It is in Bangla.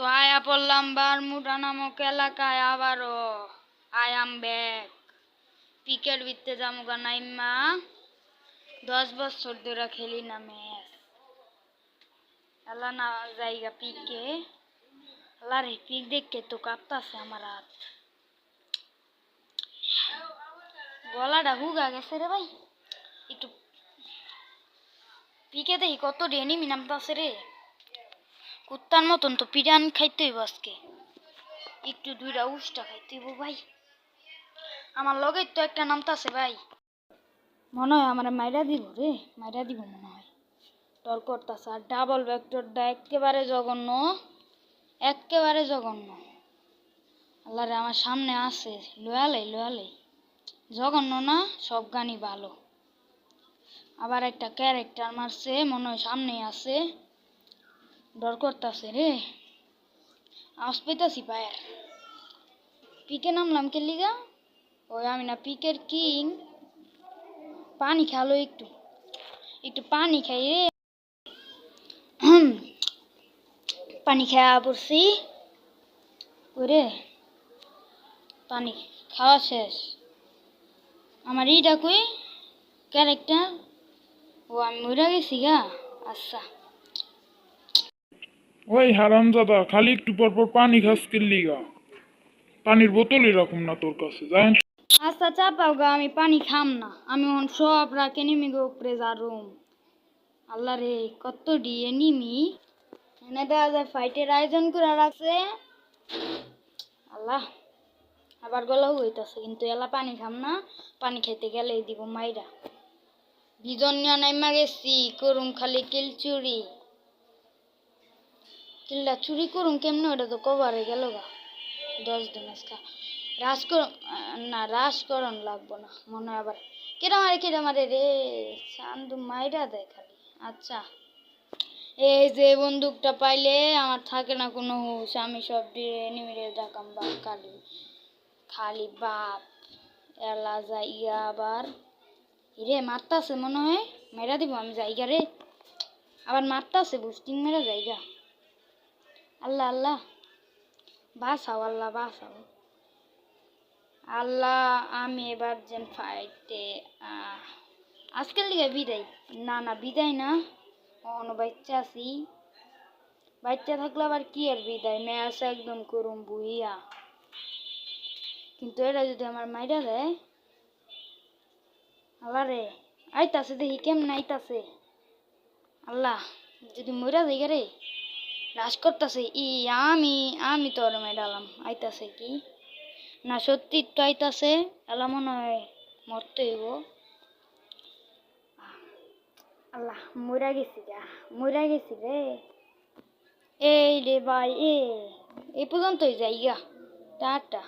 তো আয়া পড়লাম বারমুডা নামক এলাকায় আবারও। I am back. পিকের ভিত্তে জামুগা নাইমা 10 বছর ধরে খেলি না ম্যাচ। এলা না জায়গা পিকে। আল্লাহরে পিক দেখে তো কাঁপতাছে আমার হাত। গলাটা হুগা গেছে রে ভাই। একটু পিকে দেখি কত এনিমি নামতাছে রে। কুত্তার মতন তো পিরান খাইতে হইব আজকে। একটু দুইটা উষ্টা খাইতে হইব ভাই। আমার লগে তো একটা নামতাছে ভাই। মনে হয় আমার মাইরা দিব রে, মাইরা দিব মনে হয়। ডর করতাছে। আর ডাবল ভেক্টরটা একেবারে জঘন্য, একেবারে জঘন্য। আল্লাহরে আমার সামনে আছে, লয়ালাই জঘন্য না, সব গানই ভালো। আবার একটা ক্যারেক্টার মারছে, মনে হয় সামনেই আছে। ডর করতাছে রে, আওয়াজ পেতাছি পায়ের। পিকে নামলাম কে লিগা? ওই আমি না পিকের কিং। পানি খালো একটু, একটু পানি খাই রে। পানি খাওয়া পড়ছি। ওরে পানি খাওয়া শেষ। আমার এইটা কই ক্যারেক্টার? ও আমি মরে গেছি গা। আচ্ছা ওই হারামজাদা, খালি একটু পর পর পানি খাস কে লিগা? পানির বোতল এরকম না তোর কাছে, জানেন? আচ্ছা চাপাও গা, আমি পানি খাম না। আমি এখন সব রাখে নিমি গো উপরে যারুম। আল্লাহ রে কত দিয়ে নিমি। এনে দেওয়া যায় ফাইটের আয়োজন করে রাখছে। আল্লাহ আবার গলা হইতাছে, কিন্তু এলা পানি খাম না। পানি খাইতে গেলে দিব মাইরা। বিজন নিয়ে নাইমা গেছি, করুম খালি কিল চুরি। কিল্লা চুরি করুম কেমনে, ওটা তো কভারে গেল গা 10 দিন আজকা। রাসকরণ লাগবো না মনে হয়। আবার কেডা মারে রে, চান্দু মাইরা দেয় খালি। আচ্ছা এই যে বন্দুকটা পাইলে আমার থাকে না কোনো হুশ। আমি সব দিয়ে এনিমিরে ডাকাম বাপ খালি খালি বাপ। এলা যাইয়া আবার রে মারতাছে মনে হয়, মেরা দিব আমি জায়গা রে। আবার মারতাছে বুস্টিং মেরা জায়গা। আল্লাহ আল্লাহ বাঁচাও, আল্লাহ বাঁচাও। আল্লাহ আমি এবার যেন ফাইটে আজকের লিগে বিদায়। না বিদায় না, অন্য বাচ্চা আছি। বাচ্চা থাকলে আবার কি আর বিদায়, ম্যাচ একদম করুম বুইয়া। কিন্তু এটা যদি আমার মাইরা দেয়, আল্লাহ রে আইতাছে দেখি কেমন আইতাছে। আল্লাহ যদি মইরা যাই রে, রাস করতেছে। আমি তো ওর মেডালাম। আইতাছে কি না সত্যি তো আইতাছে। এলা মনে হয় মরতে হইব। আল্লাহ মইরা গেছি রে। এই রে ভাই এই পর্যন্তই যাইগা। টাটা।